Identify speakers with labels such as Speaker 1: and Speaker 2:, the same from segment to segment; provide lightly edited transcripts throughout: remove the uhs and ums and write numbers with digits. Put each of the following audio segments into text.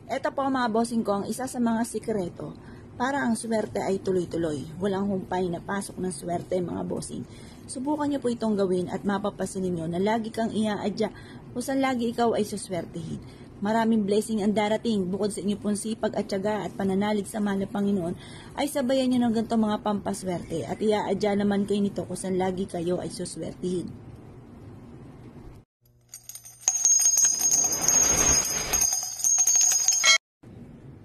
Speaker 1: Ito po mga bossing ko ang isa sa mga sikreto para ang swerte ay tuloy-tuloy. Walang humpay na pasok ng swerte mga bossing. Subukan nyo po itong gawin at mapapasin ninyo na lagi kang iaadya kung saan lagi ikaw ay suswertehin. Maraming blessing ang darating bukod sa inyo pong sipag at tiyaga at pananalig sa mahal na Panginoon ay sabayan nyo ng ganito mga pampaswerte at iaadya naman kayo nito kung saan lagi kayo ay suswertehin.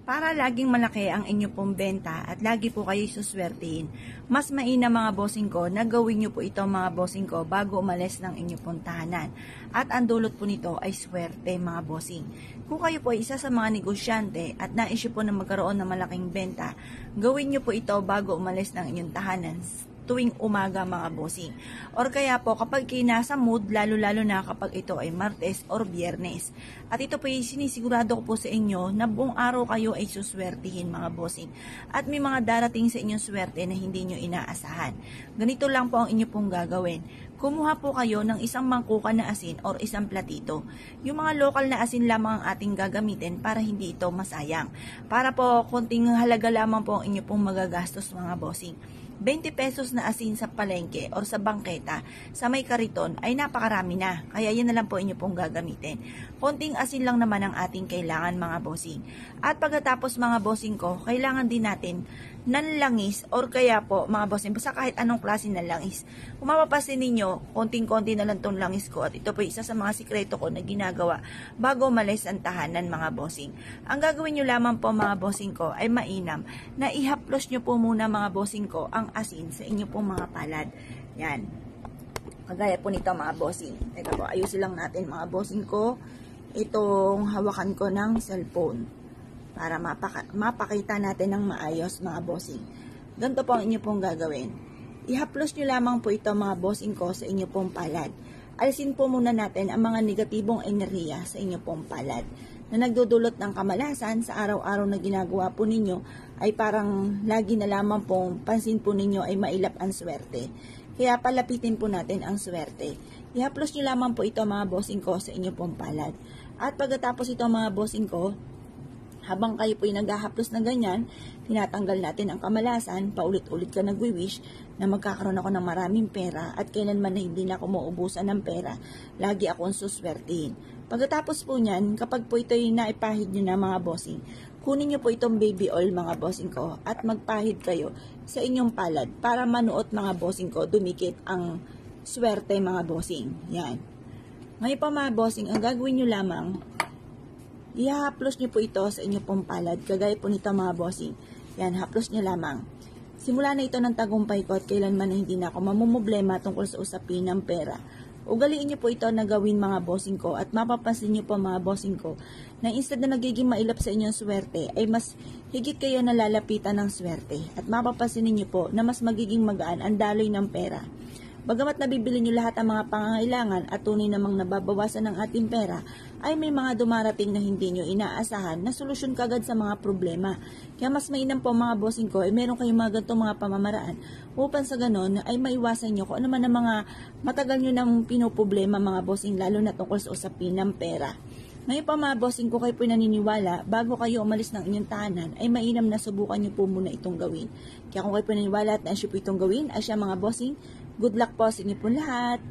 Speaker 1: Para laging malaki ang inyo pong benta at lagi po kayo suswertehin, mas mainam mga bossing ko na gawin nyo po ito mga bossing ko bago umalis ng inyo pong tahanan. At ang dulot po nito ay swerte mga bossing. Kung kayo po ay isa sa mga negosyante at nais nyo po na magkaroon ng malaking benta, gawin nyo po ito bago umalis ng inyong tahanan tuwing umaga mga bossing. Or kaya po kapag kayo nasa mood, lalo-lalo na kapag ito ay Martes or Biyernes. At ito po ay sinisigurado ko po sa inyo na buong araw kayo ay suswertihin mga bossing. At may mga darating sa inyong swerte na hindi nyo inaasahan. Ganito lang po ang inyo pong gagawin. Kumuha po kayo ng isang mangkukan na asin or isang platito. Yung mga lokal na asin lamang ang ating gagamitin para hindi ito masayang. Para po konting halaga lamang po ang inyo pong magagastos mga bossing. 20 pesos na asin sa palengke or sa bangketa sa may kariton ay napakarami na. Kaya yan na lang po inyo pong gagamitin. Konting asin lang naman ang ating kailangan mga bossing. At pagkatapos mga bossing ko, kailangan din natin ng langis or kaya po mga bossing, basta kahit anong klase ng langis. Kung mapapasin ninyo, konting-konti na lang tong langis ko at ito po isa sa mga sikreto ko na ginagawa bago umalis ang tahanan mga bossing. Ang gagawin nyo lamang po mga bossing ko ay mainam na ihaplos nyo po muna mga bossing ko ang asin sa inyo pong mga palad. Yan. Kagaya po nito mga bossing. Ito po, ayusin lang natin mga bossing ko itong hawakan ko ng cellphone para mapakita natin ng maayos mga bossing. Ganito po ang inyo pong gagawin. Ihaplos nyo lamang po ito mga bossing ko sa inyo pong palad. Alisin po muna natin ang mga negatibong enerhiya sa inyo pong palad na nagdudulot ng kamalasan sa araw-araw na ginagawa po ninyo ay parang lagi na lamang pong pansin po ninyo ay mailap ang swerte. Kaya palapitin po natin ang swerte. Ihaplos nyo lamang po ito mga bossing ko sa inyo pong palad. At pagkatapos ito mga bossing ko, habang kayo po ay naghahaplos na ganyan, tinatanggal natin ang kamalasan, paulit-ulit ka nagwi-wish na magkakaroon ako ng maraming pera at kailanman na hindi na ako mauubusan ng pera, lagi akong suswertihin. Pagkatapos po niyan, kapag po ito ay naipahid nyo na mga bossing, kunin nyo po itong baby oil mga bossing ko at magpahid kayo sa inyong palad para manuot mga bossing ko, dumikit ang swerte mga bossing. Yan. Ngayon pa mga bossing, ang gagawin nyo lamang, ihahaplos nyo po ito sa inyo pong palad, kagaya po nito mga bossing. Yan, haplos nyo lamang. Simula na ito ng tagumpay ko at kailanman na hindi na ako mamumblema tungkol sa usapin ng pera. Ugaliin nyo po ito na gawin mga bossing ko at mapapansin nyo po mga bossing ko na instead na nagiging mailap sa inyong swerte ay mas higit kayo nalalapitan ng swerte at mapapansin niyo po na mas magiging magaan ang daloy ng pera. Bagamat nabibili nyo lahat ang mga pangangailangan at tunay namang nababawasan ng ating pera, ay may mga dumarating na hindi nyo inaasahan na solusyon kagad sa mga problema. Kaya mas mainam po mga bossing ko ay meron kayong mga ganitong mga pamamaraan upang sa ganon ay maiwasan nyo kung ano man ang mga matagal nyo nang pinoproblema mga bossing lalo na tungkol sa usapin ng pera. Ngayon pa mga bossing ko kayo po naniniwala, bago kayo umalis ng inyong tahanan, ay mainam na subukan nyo po muna itong gawin. Kaya kung kayo po naniniwala at naisyo po itong gawin, ay siya mga bossing, good luck po sa inyo po lahat.